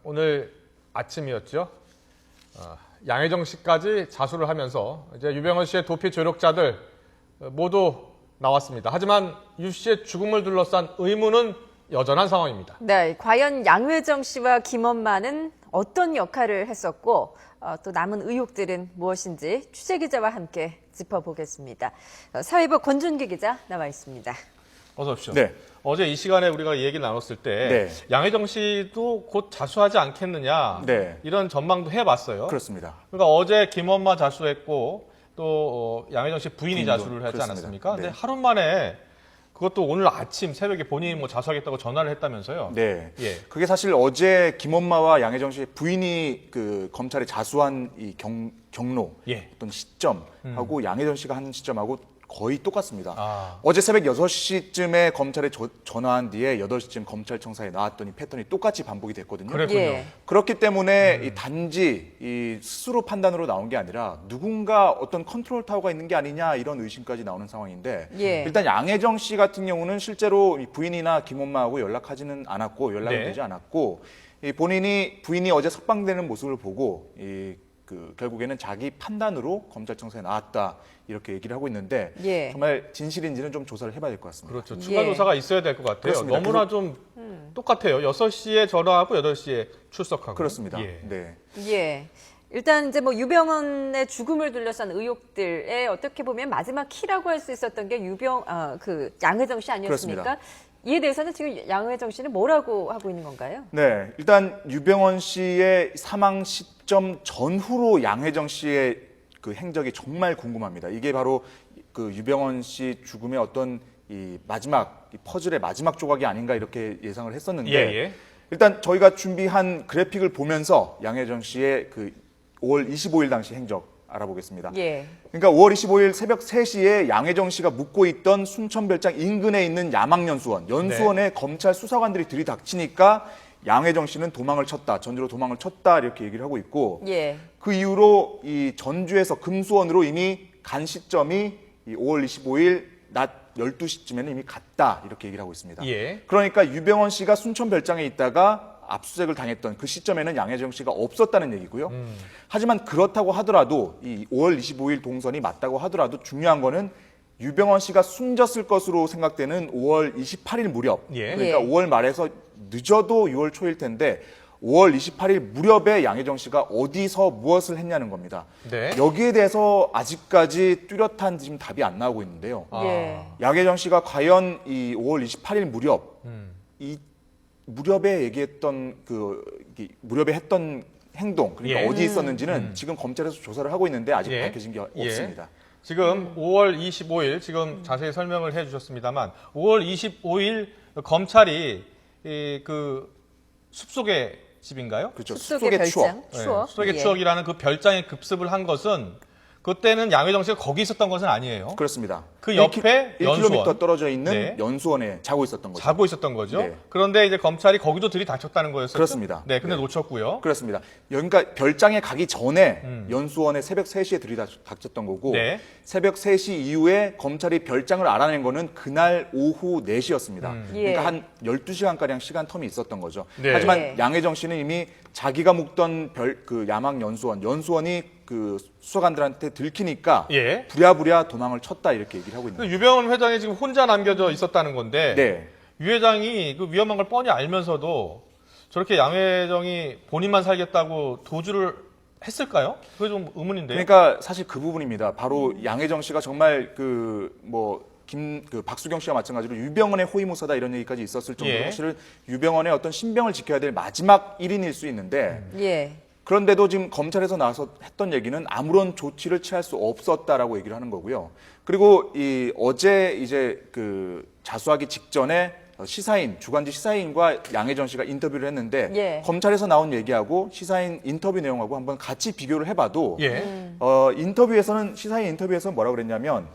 오늘 아침이었죠. 양혜정 씨까지 자수를 하면서 이제 유병헌 씨의 도피 조력자들 모두 나왔습니다. 하지만 유 씨의 죽음을 둘러싼 의문은 여전한 상황입니다. 네, 과연 양혜정 씨와 김엄마는 어떤 역할을 했었고 또 남은 의혹들은 무엇인지 취재기자와 함께 짚어보겠습니다. 사회부 권준기 기자 나와 있습니다. 어서 오십시오. 네. 어제 이 시간에 우리가 얘기를 나눴을 때 양혜정 씨도 곧 자수하지 않겠느냐 이런 전망도 해봤어요. 그렇습니다. 그러니까 어제 김엄마 자수했고 또 양혜정 씨 부인이 자수를 하지 그렇습니다. 않았습니까? 근데 하루 만에 그것도 오늘 아침 새벽에 본인이 뭐 자수하겠다고 전화를 했다면서요? 네. 예. 그게 사실 어제 김엄마와 양혜정 씨의 부인이 그 검찰에 자수한 이 경로, 어떤 시점하고 양혜정 씨가 한 시점하고 거의 똑같습니다. 어제 새벽 6시쯤에 검찰에 전화한 뒤에 8시쯤 검찰청사에 나왔더니 패턴이 똑같이 반복이 됐거든요. 그랬군요. 그렇기 때문에 이 단지 이 스스로 판단으로 나온 게 아니라 누군가 어떤 컨트롤 타워가 있는 게 아니냐 이런 의심까지 나오는 상황인데 일단 양혜정 씨 같은 경우는 실제로 부인이나 김엄마하고 연락하지는 않았고 연락이 되지 않았고 부인이 어제 석방되는 모습을 보고 결국에는 자기 판단으로 검찰청사에 나왔다 이렇게 얘기를 하고 있는데 정말 진실인지는 좀 조사를 해봐야 될 것 같습니다. 그렇죠. 추가 조사가 있어야 될 것 같아요. 그렇습니다. 너무나 좀 똑같아요. 6시에 전화하고 8시에 출석하고. 그렇습니다. 네. 일단 이제 뭐 유병헌의 죽음을 둘러싼 의혹들에 어떻게 보면 마지막 키라고 할 수 있었던 게 양혜정 씨 아니었습니까? 그렇습니다. 이에 대해서는 지금 양혜정 씨는 뭐라고 하고 있는 건가요? 네, 일단 유병헌 씨의 사망 시점 전후로 양혜정 씨의 그 행적이 정말 궁금합니다. 이게 바로 그 유병헌 씨 죽음의 어떤 이 마지막 퍼즐의 마지막 조각이 아닌가 이렇게 예상을 했었는데 일단 저희가 준비한 그래픽을 보면서 양혜정 씨의 그 5월 25일 당시 행적 알아보겠습니다. 그러니까 5월 25일 새벽 3시에 양혜정 씨가 묵고 있던 순천별장 인근에 있는 연수원에 검찰 수사관들이 들이닥치니까 양혜정 씨는 도망을 쳤다. 전주로 도망을 쳤다. 이렇게 얘기를 하고 있고 그 이후로 이 전주에서 금수원으로 이미 간 시점이 이 5월 25일 낮 12시쯤에는 이미 갔다. 이렇게 얘기를 하고 있습니다. 그러니까 유병헌 씨가 순천별장에 있다가 압수수색을 당했던 그 시점에는 양혜정 씨가 없었다는 얘기고요. 하지만 그렇다고 하더라도 이 5월 25일 동선이 맞다고 하더라도 중요한 거는 유병헌 씨가 숨졌을 것으로 생각되는 5월 28일 무렵 그러니까 5월 말에서 늦어도 6월 초일 텐데 5월 28일 무렵에 양혜정 씨가 어디서 무엇을 했냐는 겁니다. 여기에 대해서 아직까지 뚜렷한 지금 답이 안 나오고 있는데요. 양혜정 씨가 과연 이 5월 28일 무렵 이 무렵에 얘기했던 무렵에 했던 행동 그러니까 어디 있었는지는 지금 검찰에서 조사를 하고 있는데 아직 밝혀진 게 없습니다. 지금 5월 25일 지금 자세히 설명을 해주셨습니다만 5월 25일 검찰이 그 숲속의 집인가요? 그렇죠. 숲속의 추억. 숲속의 추억이라는 그 별장에 급습을 한 것은 그때는 양혜정 씨가 거기 있었던 것은 아니에요. 그렇습니다. 그 옆에 1km 떨어져 있는 연수원에 자고 있었던 거죠. 자고 있었던 거죠. 그런데 이제 검찰이 거기도 들이닥쳤다는 거였었죠. 그렇습니다. 근데 놓쳤고요. 그렇습니다. 그러니까 별장에 가기 전에 연수원에 새벽 3시에 들이닥쳤던 거고 새벽 3시 이후에 검찰이 별장을 알아낸 거는 그날 오후 4시였습니다. 그러니까 한 12시간가량 시간 텀이 있었던 거죠. 하지만 양혜정 씨는 이미 자기가 묵던 야망 연수원이 그 수사관들한테 들키니까 부랴부랴 도망을 쳤다 이렇게 얘기를 하고 있는 거예요. 유병헌 회장이 지금 혼자 남겨져 있었다는 건데 유 회장이 그 위험한 걸 뻔히 알면서도 저렇게 양혜정이 본인만 살겠다고 도주를 했을까요? 그게 좀 의문인데요. 그러니까 사실 그 부분입니다. 바로 양혜정 씨가 정말 박수경 씨와 마찬가지로 유병헌의 호위무사다 이런 얘기까지 있었을 정도로 사실은 유병헌의 어떤 신병을 지켜야 될 마지막 1인일 수 있는데 그런데도 지금 검찰에서 나와서 했던 얘기는 아무런 조치를 취할 수 없었다라고 얘기를 하는 거고요. 그리고 어제 이제 자수하기 직전에 주간지 시사인과 양혜정 씨가 인터뷰를 했는데 검찰에서 나온 얘기하고 시사인 인터뷰 내용하고 한번 같이 비교를 해봐도 시사인 인터뷰에서 뭐라고 그랬냐면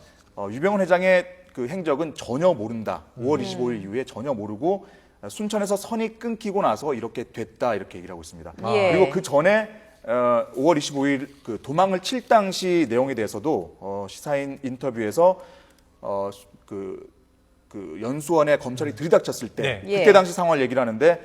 유병헌 회장의 그 행적은 전혀 모른다. 5월 25일 이후에 전혀 모르고 순천에서 선이 끊기고 나서 이렇게 됐다 이렇게 얘기를 하고 있습니다. 그리고 그 전에 5월 25일 그 도망을 칠 당시 내용에 대해서도 시사인 인터뷰에서 그 연수원에 검찰이 들이닥쳤을 때 그때 당시 상황을 얘기를 하는데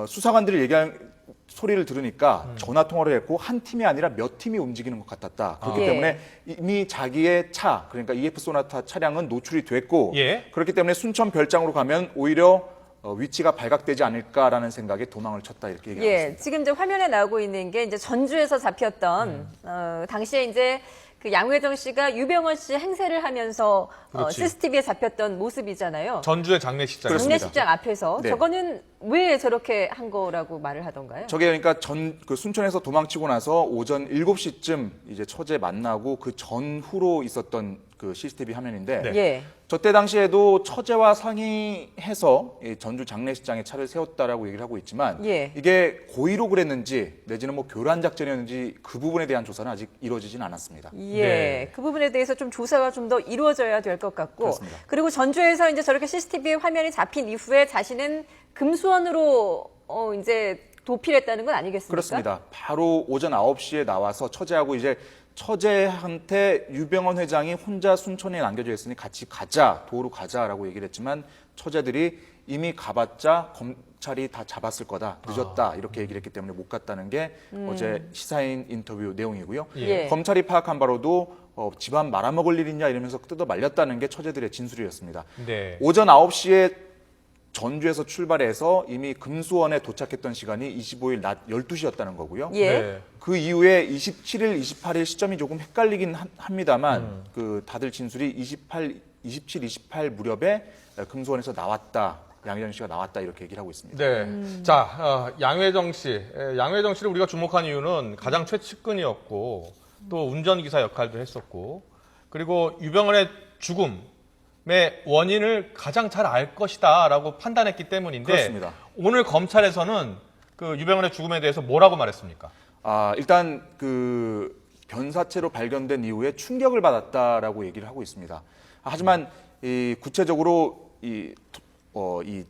수사관들이 얘기한 소리를 들으니까 전화 통화를 했고 한 팀이 아니라 몇 팀이 움직이는 것 같았다. 그렇기 예. 때문에 이미 자기의 차, 그러니까 EF 소나타 차량은 노출이 됐고 예. 그렇기 때문에 순천 별장으로 가면 오히려 위치가 발각되지 않을까라는 생각에 도망을 쳤다 이렇게 얘기하고 예, 있습니다. 지금 이제 화면에 나오고 있는 게 이제 전주에서 잡혔던 당시에 이제 그 양회정 씨가 유병헌 씨 행세를 하면서 그렇지. CCTV에 잡혔던 모습이잖아요. 전주의 장례식장. 그렇습니다. 장례식장 앞에서 네. 저거는 왜 저렇게 한 거라고 말을 하던가요? 저게 그러니까 그 순천에서 도망치고 나서 오전 7시쯤 이제 처제 만나고 그 전후로 있었던 그 CCTV 화면인데 네. 예. 저때 당시에도 처제와 상의해서 이 전주 장례식장에 차를 세웠다라고 얘기를 하고 있지만 예. 이게 고의로 그랬는지 내지는 뭐 교란 작전이었는지 그 부분에 대한 조사는 아직 이루어지진 않았습니다. 예, 네. 그 부분에 대해서 좀 조사가 좀 더 이루어져야 될 것 같고, 그렇습니다. 그리고 전주에서 이제 저렇게 CCTV 화면이 잡힌 이후에 자신은 금수원으로 이제 도피했다는 건 아니겠습니까? 그렇습니다. 바로 오전 9시에 나와서 처제하고 이제 처제한테 유병헌 회장이 혼자 순천에 남겨져 있으니 같이 가자, 도로 가자라고 얘기를 했지만 처제들이 이미 가봤자 검찰이 다 잡았을 거다, 늦었다 이렇게 얘기를 했기 때문에 못 갔다는 게 어제 시사인 인터뷰 내용이고요. 예. 검찰이 파악한 바로도 집안 말아먹을 일 있냐 이러면서 뜯어 말렸다는 게 처제들의 진술이었습니다. 네. 오전 9시에 전주에서 출발해서 이미 금수원에 도착했던 시간이 25일 낮 12시였다는 거고요. 예. 네. 그 이후에 27일, 28일 시점이 조금 헷갈리긴 합니다만 그 다들 진술이 27, 28 무렵에 금수원에서 나왔다. 양혜정 씨가 나왔다 이렇게 얘기를 하고 있습니다. 네. 자, 양회정 씨. 양회정 씨를 우리가 주목한 이유는 가장 최측근이었고 또 운전기사 역할도 했었고 그리고 유병헌의 죽음의 원인을 가장 잘 알 것이다라고 판단했기 때문인데 그렇습니다. 오늘 검찰에서는 그 유병헌의 죽음에 대해서 뭐라고 말했습니까? 일단 그 변사체로 발견된 이후에 충격을 받았다라고 얘기를 하고 있습니다. 하지만 이 구체적으로 이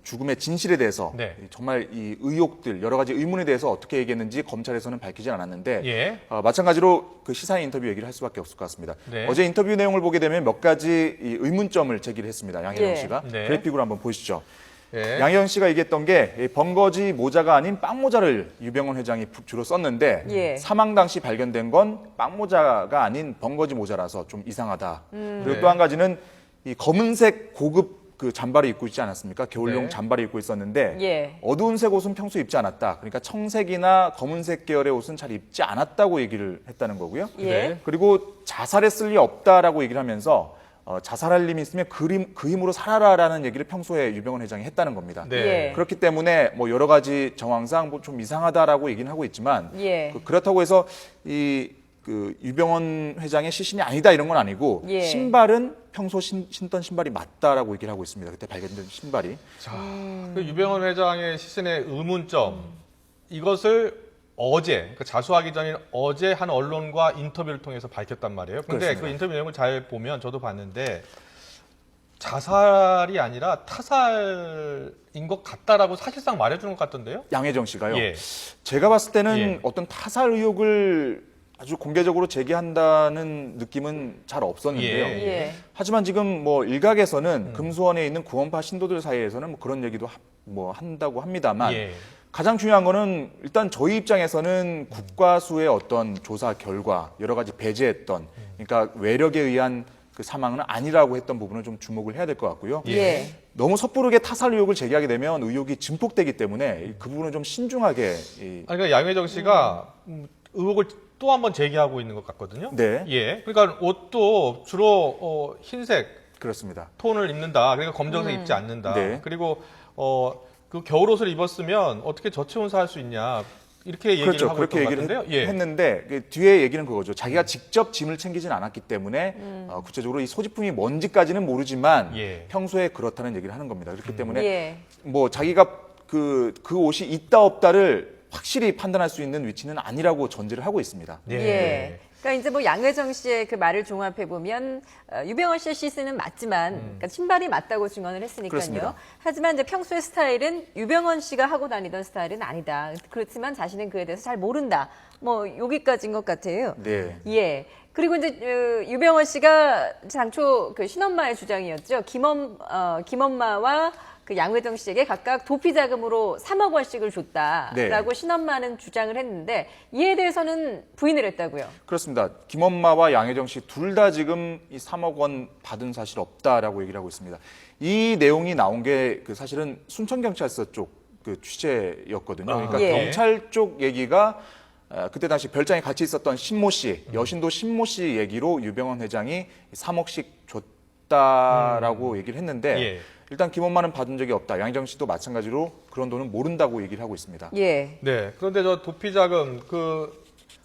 죽음의 진실에 대해서 네. 정말 이 의혹들 여러 가지 의문에 대해서 어떻게 얘기했는지 검찰에서는 밝히지 않았는데 예. 마찬가지로 그 시사인 인터뷰 얘기를 할 수밖에 없을 것 같습니다. 네. 어제 인터뷰 내용을 보게 되면 몇 가지 이 의문점을 제기를 했습니다. 양혜정 예. 씨가 네. 그래픽으로 한번 보시죠. 예. 양혜정 씨가 얘기했던 게 이 번거지 모자가 아닌 빵모자를 유병헌 회장이 주로 썼는데 예. 사망 당시 발견된 건 빵모자가 아닌 번거지 모자라서 좀 이상하다. 그리고 네. 또 한 가지는 이 검은색 고급 그 잠바를 입고 있지 않았습니까? 겨울용 네. 잠바를 입고 있었는데 예. 어두운 색 옷은 평소에 입지 않았다. 그러니까 청색이나 검은색 계열의 옷은 잘 입지 않았다고 얘기를 했다는 거고요. 예. 네. 그리고 자살했을 리 없다라고 얘기를 하면서 자살할 힘이 있으면 그 힘으로 살아라라는 얘기를 평소에 유병헌 회장이 했다는 겁니다. 네. 예. 그렇기 때문에 뭐 여러 가지 정황상 뭐 좀 이상하다라고 얘기는 하고 있지만 예. 그렇다고 해서 그 유병헌 회장의 시신이 아니다 이런 건 아니고 예. 신발은 평소 신던 신발이 맞다라고 얘기를 하고 있습니다. 그때 발견된 신발이. 자, 그 유병헌 회장의 시신의 의문점 이것을 어제 그러니까 자수하기 전인 어제 한 언론과 인터뷰를 통해서 밝혔단 말이에요. 근데 그렇습니다. 그 인터뷰 내용을 잘 보면 저도 봤는데 자살이 아니라 타살인 것 같다라고 사실상 말해주는 것 같던데요. 양혜정 씨가요. 예. 제가 봤을 때는 예. 어떤 타살 의혹을 아주 공개적으로 제기한다는 느낌은 잘 없었는데요. 예. 예. 하지만 지금 뭐 일각에서는 금수원에 있는 구원파 신도들 사이에서는 뭐 그런 얘기도 뭐 한다고 합니다만 예. 가장 중요한 거는 일단 저희 입장에서는 국과수의 어떤 조사 결과 여러 가지 배제했던 그러니까 외력에 의한 그 사망은 아니라고 했던 부분을 좀 주목을 해야 될 것 같고요. 예. 너무 섣부르게 타살 의혹을 제기하게 되면 의혹이 증폭되기 때문에 그 부분은 좀 신중하게 그러니까 양회정 씨가 의혹을 또 한 번 제기하고 있는 것 같거든요. 네. 예. 그러니까 옷도 주로 흰색 그렇습니다. 톤을 입는다. 그러니까 검정색 입지 않는다. 네. 그리고 그 겨울옷을 입었으면 어떻게 저체온사 할 수 있냐. 이렇게 얘기를 그렇죠. 하고 그렇게 있던 것 얘기를 같은데요. 예. 했는데 그 뒤에 얘기는 그거죠. 자기가 직접 짐을 챙기진 않았기 때문에 구체적으로 이 소지품이 뭔지까지는 모르지만 예. 평소에 그렇다는 얘기를 하는 겁니다. 그렇기 때문에 예. 뭐 자기가 그 옷이 있다 없다를 확실히 판단할 수 있는 위치는 아니라고 전제를 하고 있습니다. 예. 예. 그러니까 이제 뭐 양회정 씨의 그 말을 종합해 보면 유병헌 씨의 시신은 맞지만 그러니까 신발이 맞다고 증언을 했으니까요. 그렇습니다. 하지만 이제 평소의 스타일은 유병헌 씨가 하고 다니던 스타일은 아니다. 그렇지만 자신은 그에 대해서 잘 모른다. 뭐 여기까지인 것 같아요. 네. 예. 그리고 이제 유병헌 씨가 당초 그 신엄마의 주장이었죠. 김엄마와 그 양회정 씨에게 각각 도피 자금으로 3억 원씩을 줬다라고 네. 신엄마는 주장을 했는데 이에 대해서는 부인을 했다고요. 그렇습니다. 김엄마와 양혜정 씨 둘 다 지금 이 3억 원 받은 사실 없다라고 얘기를 하고 있습니다. 이 내용이 나온 게 그 사실은 순천경찰서 쪽 그 취재였거든요. 그러니까 예. 경찰 쪽 얘기가 그때 당시 별장에 같이 있었던 신모 씨, 여신도 신모 씨 얘기로 유병헌 회장이 3억씩 줬다라고 얘기를 했는데 예. 일단 김엄마는 받은 적이 없다. 양혜정 씨도 마찬가지로 그런 돈은 모른다고 얘기를 하고 있습니다. 예. 네. 그런데 저 도피 자금 그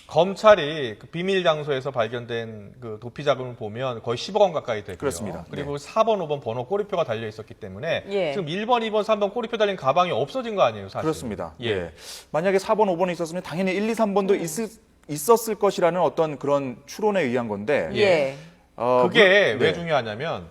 검찰이 그 비밀 장소에서 발견된 그 도피 자금을 보면 거의 10억 원 가까이 되고요. 그렇습니다. 그리고 4번, 5번 번호 꼬리표가 달려 있었기 때문에 예. 지금 1번, 2번, 3번 꼬리표 달린 가방이 없어진 거 아니에요, 사실. 그렇습니다. 예. 예. 만약에 4번, 5번이 있었으면 당연히 1, 2, 3번도 있었을 것이라는 어떤 그런 추론에 의한 건데 예. 그게 네. 왜 중요하냐면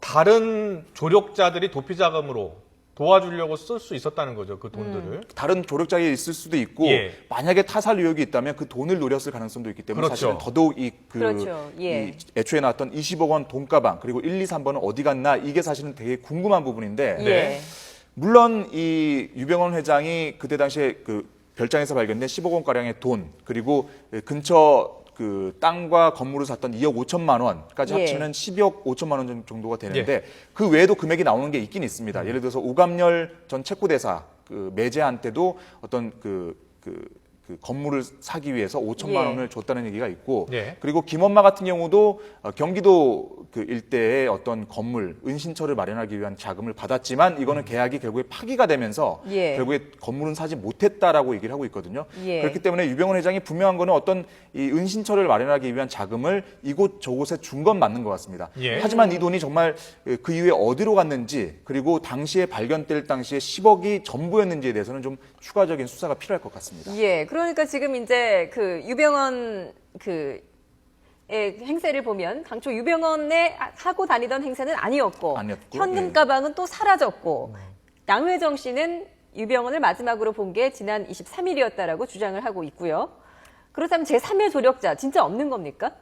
다른 조력자들이 도피 자금으로 도와주려고 쓸 수 있었다는 거죠, 그 돈들을. 다른 조력자에 있을 수도 있고 예. 만약에 타살 의혹이 있다면 그 돈을 노렸을 가능성도 있기 때문에 그렇죠. 사실은 더더욱 그렇죠. 예. 이 애초에 나왔던 20억 원 돈가방 그리고 1, 2, 3번은 어디 갔나 이게 사실은 되게 궁금한 부분인데 예. 물론 이 유병헌 회장이 그때 당시에 그 별장에서 발견된 10억 원가량의 돈 그리고 근처 그 땅과 건물을 샀던 2억 5천만 원까지 예. 합치면 12억 5천만 원 정도가 되는데 그 외에도 금액이 나오는 게 있긴 있습니다. 예를 들어서 오감열 전 체코대사 그 매제한테도 어떤 그 건물을 사기 위해서 5천만 예. 원을 줬다는 얘기가 있고 예. 그리고 김엄마 같은 경우도 경기도 그 일대에 어떤 건물 은신처를 마련하기 위한 자금을 받았지만 이거는 계약이 결국에 파기가 되면서 예. 결국에 건물은 사지 못했다라고 얘기를 하고 있거든요. 예. 그렇기 때문에 유병헌 회장이 분명한 거는 어떤 이 은신처를 마련하기 위한 자금을 이곳 저곳에 준 건 맞는 것 같습니다. 예. 하지만 이 돈이 정말 그 이후에 어디로 갔는지 그리고 당시에 발견될 당시에 10억이 전부였는지에 대해서는 좀 추가적인 수사가 필요할 것 같습니다. 예. 그러니까 지금 이제 그 유병헌 의 행세를 보면 당초 유병헌의 하고 다니던 행세는 아니었고 아니었고, 현금 예. 가방은 또 사라졌고 양회정 씨는 유병헌을 마지막으로 본 게 지난 23일이었다라고 주장을 하고 있고요. 그렇다면 제3의 조력자 진짜 없는 겁니까?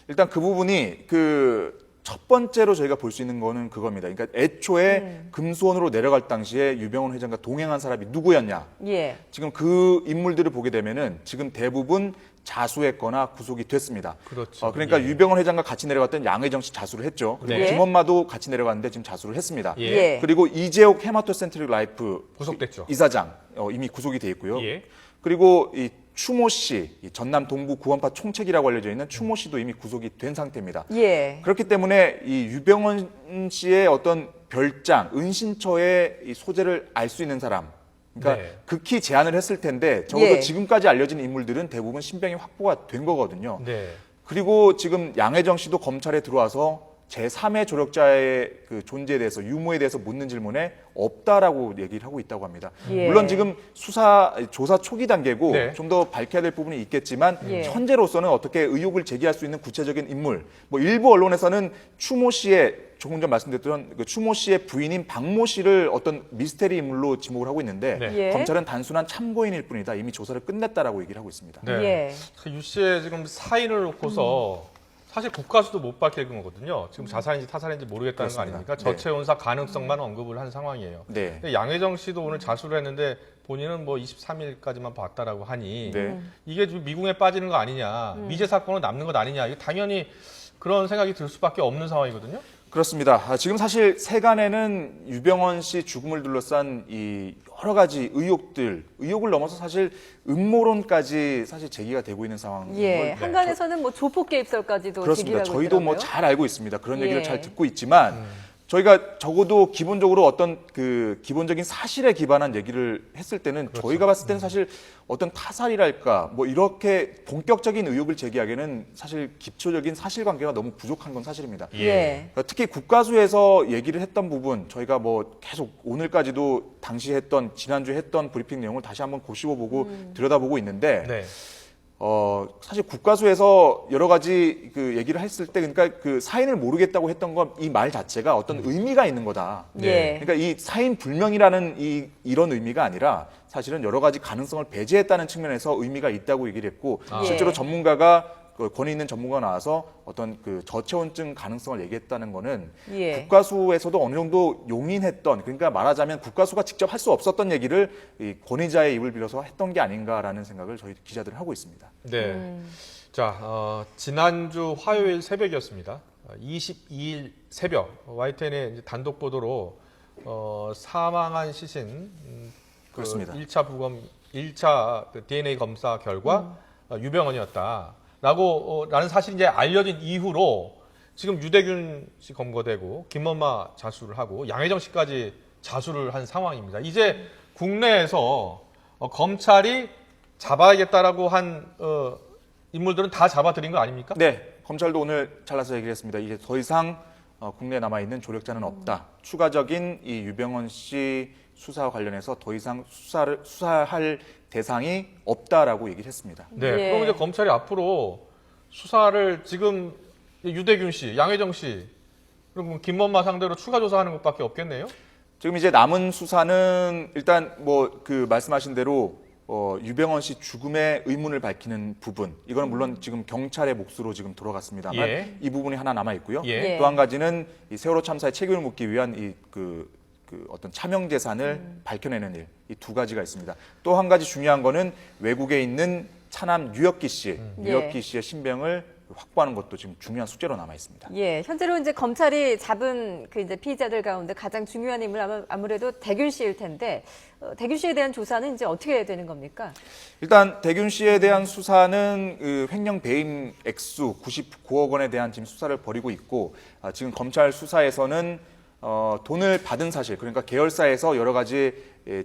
일단 그 부분이 그 첫 번째로 저희가 볼 수 있는 거는 그겁니다. 그러니까 애초에 금수원으로 내려갈 당시에 유병헌 회장과 동행한 사람이 누구였냐. 예. 지금 그 인물들을 보게 되면은 지금 대부분 자수했거나 구속이 됐습니다. 그렇죠. 그러니까 예. 유병헌 회장과 같이 내려갔던 양혜정 씨 자수를 했죠. 그리고 네. 김엄마도 같이 내려갔는데 지금 자수를 했습니다. 예. 예. 그리고 이재옥 헤마토센트릭 라이프 구속됐죠. 이사장 이미 구속이 돼 있고요. 예. 그리고 이 추모 씨, 이 전남 동부 구원파 총책이라고 알려져 있는 추모 씨도 이미 구속이 된 상태입니다. 예. 그렇기 때문에 이 유병헌 씨의 어떤 별장, 은신처의 이 소재를 알 수 있는 사람, 그러니까 네. 극히 제한을 했을 텐데 적어도 예. 지금까지 알려진 인물들은 대부분 신병이 확보가 된 거거든요. 네. 그리고 지금 양혜정 씨도 검찰에 들어와서 제3의 조력자의 그 존재에 대해서 유무에 대해서 묻는 질문에 없다라고 얘기를 하고 있다고 합니다. 예. 물론 지금 조사 초기 단계고 네. 좀 더 밝혀야 될 부분이 있겠지만 예. 현재로서는 어떻게 의혹을 제기할 수 있는 구체적인 인물, 뭐 일부 언론에서는 추모 씨의 조금 전 말씀드렸던 그 추모 씨의 부인인 박모 씨를 어떤 미스테리 인물로 지목을 하고 있는데 네. 예. 검찰은 단순한 참고인일 뿐이다. 이미 조사를 끝냈다라고 얘기를 하고 있습니다. 네. 예. 유 씨의 지금 사인을 놓고서 사실 국가수도 못 밝힌 거거든요. 지금 자살인지 타살인지 모르겠다는 거 그렇습니다. 아닙니까? 네. 저체온사 가능성만 언급을 한 상황이에요. 네. 근데 양혜정 씨도 오늘 자수를 했는데 본인은 뭐 23일까지만 봤다라고 하니 네. 이게 지금 미궁에 빠지는 거 아니냐, 미제 사건으로 남는 것 아니냐, 이게 당연히 그런 생각이 들 수밖에 없는 상황이거든요. 그렇습니다. 지금 사실 세간에는 유병헌 씨 죽음을 둘러싼 이 여러 가지 의혹을 넘어서 사실 음모론까지 사실 제기가 되고 있는 상황인 예. 걸 한간에서는 뭐 조폭 개입설까지도 그렇습니다. 제기하고 저희도 뭐 있더라고요. 잘 알고 있습니다. 그런 얘기를 예. 잘 듣고 있지만 저희가 적어도 기본적으로 어떤 그 기본적인 사실에 기반한 얘기를 했을 때는 저희가 봤을 때는 사실 어떤 타살이랄까 뭐 이렇게 본격적인 의혹을 제기하기에는 사실 기초적인 사실관계가 너무 부족한 건 사실입니다. 예. 그러니까 특히 국가수에서 얘기를 했던 부분 저희가 뭐 계속 오늘까지도 당시 했던 지난주에 했던 브리핑 내용을 다시 한번 고씹어보고 들여다보고 있는데 네. 사실 국가수에서 여러 가지 그 얘기를 했을 때 그러니까 그 사인을 모르겠다고 했던 건 이 말 자체가 어떤 의미가 있는 거다. 예. 그러니까 이 사인 불명이라는 이런 의미가 아니라 사실은 여러 가지 가능성을 배제했다는 측면에서 의미가 있다고 얘기를 했고 예. 실제로 전문가가 권위 있는 전문가가 나와서 어떤 그 저체온증 가능성을 얘기했다는 거는 예. 국가수에서도 어느 정도 용인했던, 그러니까 말하자면 국가수가 직접 할 수 없었던 얘기를 이 권위자의 입을 빌어서 했던 게 아닌가라는 생각을 저희 기자들은 하고 있습니다. 네. 자, 지난주 화요일 새벽이었습니다. 22일 새벽 YTN의 이제 단독 보도로 사망한 시신 그렇습니다. 1차 부검 1차 그 DNA 검사 결과 유병헌이었다라고 라는 사실이 이제 알려진 이후로 지금 유대균 씨 검거되고 김엄마 자수를 하고 양혜정 씨까지 자수를 한 상황입니다. 이제 국내에서 검찰이 잡아야겠다라고 한 인물들은 다 잡아들인 거 아닙니까? 네, 검찰도 오늘 잘라서 얘기를 했습니다. 이제 더 이상 국내에 남아있는 조력자는 없다. 추가적인 이 유병헌 씨 수사와 관련해서 더 이상 수사할 대상이 없다라고 얘기를 했습니다. 네. 예. 그럼 이제 검찰이 앞으로 수사를 지금 유대균 씨, 양혜정 씨, 그리고 김엄마 상대로 추가 조사하는 것밖에 없겠네요? 지금 이제 남은 수사는 일단 뭐 그 말씀하신 대로 유병헌 씨 죽음의 의문을 밝히는 부분, 이거는 물론 지금 경찰의 몫으로 지금 들어갔습니다만 예. 이 부분이 하나 남아 있고요. 예. 또 한 가지는 이 세월호 참사의 책임을 묻기 위한 그 어떤 차명 재산을 밝혀내는 일, 이 두 가지가 있습니다. 또 한 가지 중요한 거는 외국에 있는 차남 유혁기 씨, 유혁기 씨의 신병을 확보하는 것도 지금 중요한 숙제로 남아 있습니다. 예, 현재로 이제 검찰이 잡은 그 이제 피의자들 가운데 가장 중요한 인물 아무래도 대균 씨일 텐데 대균 씨에 대한 조사는 이제 어떻게 되는 겁니까? 일단 대균 씨에 대한 수사는 그 횡령 배임 액수 99억 원에 대한 지금 수사를 벌이고 있고 지금 검찰 수사에서는 돈을 받은 사실, 그러니까 계열사에서 여러 가지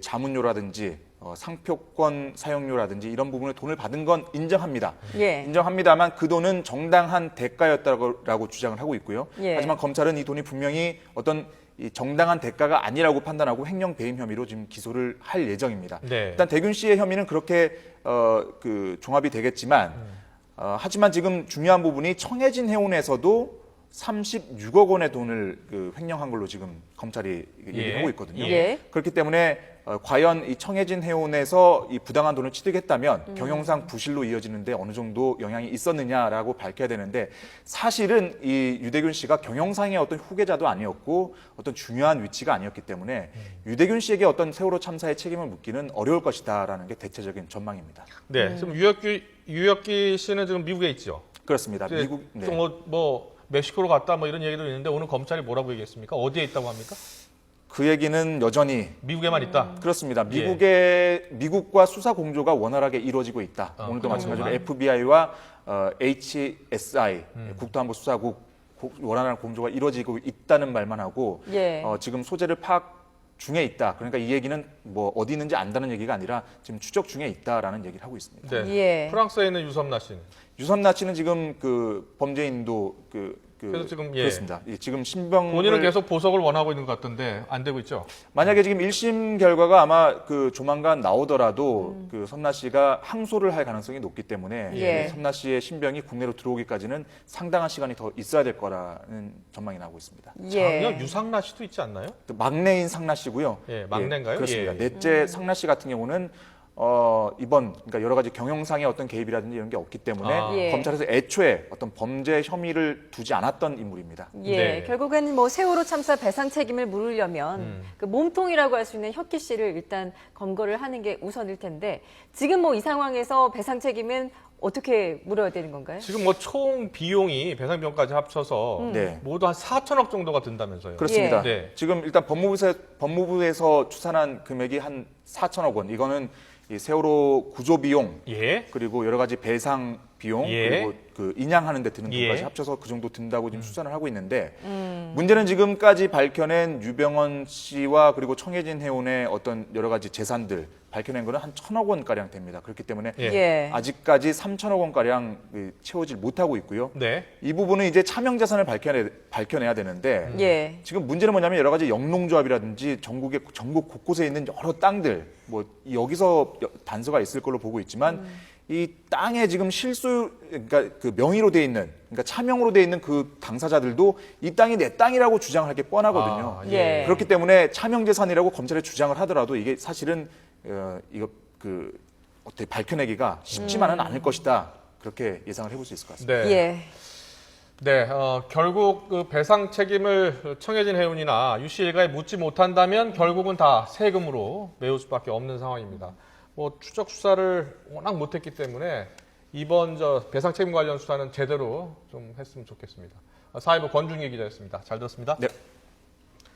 자문료라든지 상표권 사용료라든지 이런 부분에 돈을 받은 건 인정합니다. 예. 인정합니다만 그 돈은 정당한 대가였다고 주장을 하고 있고요. 예. 하지만 검찰은 이 돈이 분명히 어떤 이 정당한 대가가 아니라고 판단하고 횡령 배임 혐의로 지금 기소를 할 예정입니다. 네. 일단 대균 씨의 혐의는 그렇게 그 종합이 되겠지만 하지만 지금 중요한 부분이 청해진 해운에서도 36억 원의 돈을 그 횡령한 걸로 지금 검찰이 얘기를 하고 있거든요. 예. 그렇기 때문에 과연 이 청해진 해운에서 이 부당한 돈을 취득했다면 경영상 부실로 이어지는데 어느 정도 영향이 있었느냐라고 밝혀야 되는데 사실은 이 유대균 씨가 경영상의 어떤 후계자도 아니었고 어떤 중요한 위치가 아니었기 때문에 유대균 씨에게 어떤 세월호 참사의 책임을 묻기는 어려울 것이다라는 게 대체적인 전망입니다. 네. 지금 유혁기 씨는 지금 미국에 있죠. 그렇습니다. 이제 미국 네. 뭐 멕시코로 갔다 뭐 이런 얘기도 있는데 오늘 검찰이 뭐라고 얘기했습니까? 어디에 있다고 합니까? 그 얘기는 여전히 미국에만 있다. 그렇습니다. 미국과 수사 공조가 원활하게 이루어지고 있다. 오늘도 마찬가지로 FBI와 HSI 국토안보수사국 원활한 공조가 이루어지고 있다는 말만 하고 예. 지금 소재를 파악 중에 있다. 그러니까 이 얘기는 뭐 어디 있는지 안다는 얘기가 아니라 지금 추적 중에 있다라는 얘기를 하고 있습니다. 네. 예. 프랑스에 있는 유섬나 씨는 유섬나 씨는 지금 그 범죄인도 그래서 지금 그렇습니다. 지금 신병을 본인은 계속 보석을 원하고 있는 것 같던데 안 되고 있죠. 만약에 지금 1심 결과가 아마 그 조만간 나오더라도 그 섬나 씨가 항소를 할 가능성이 높기 때문에 예. 섬나 씨의 신병이 국내로 들어오기까지는 상당한 시간이 더 있어야 될 거라는 전망이 나오고 있습니다. 장녀 유상나 씨도 있지 않나요? 또 막내인 상나 씨고요. 예, 막내인가요? 그렇습니다. 예. 넷째 상나 씨 같은 경우는 그러니까 여러 가지 경영상의 어떤 개입이라든지 이런 게 없기 때문에 예. 검찰에서 애초에 어떤 범죄 혐의를 두지 않았던 인물입니다. 예, 네. 결국엔 뭐 세월호 참사 배상 책임을 물으려면 그 몸통이라고 할 수 있는 혁기 씨를 일단 검거를 하는 게 우선일 텐데 지금 뭐 이 상황에서 배상 책임은 어떻게 물어야 되는 건가요? 지금 뭐 총 비용이 배상 비용까지 합쳐서 네. 모두 한 4천억 정도가 든다면서요. 그렇습니다. 예. 네. 지금 일단 법무부에서 추산한 금액이 한 4천억 원. 이거는 이 세월호 구조 비용 예. 그리고 여러 가지 배상 비용 예. 그리고 그 인양하는 데 드는 예. 돈까지 합쳐서 그 정도 든다고 지금 추산을 하고 있는데 문제는 지금까지 밝혀낸 유병헌 씨와 그리고 청해진 해운의 어떤 여러 가지 재산들 밝혀낸 거는 한 1,000억 원 가량 됩니다. 그렇기 때문에 예. 예. 아직까지 3천억 원 가량 채워질 못하고 있고요. 네. 이 부분은 이제 차명 재산을 밝혀내야 되는데 예. 지금 문제는 뭐냐면 여러 가지 영농조합이라든지 전국 곳곳에 있는 여러 땅들 뭐 여기서 단서가 있을 걸로 보고 있지만 이 땅에 지금 그러니까 그 명의로 돼 있는 그러니까 차명으로 돼 있는 그 당사자들도 이 땅이 내 땅이라고 주장할 게 뻔하거든요. 아, 예. 그렇기 때문에 차명 재산이라고 검찰에 주장을 하더라도 이게 사실은 이거 그 어떻게 밝혀내기가 쉽지만은 않을 것이다. 그렇게 예상을 해볼 수 있을 것 같습니다. 네. 예. 네, 결국 그 배상 책임을 청해진 해운이나 유씨 일가에 묻지 못한다면 결국은 다 세금으로 메울 수밖에 없는 상황입니다. 뭐 추적 수사를 워낙 못했기 때문에 이번 배상 책임 관련 수사는 제대로 좀 했으면 좋겠습니다. 사회부 권준기 기자였습니다. 잘 들었습니다. 네.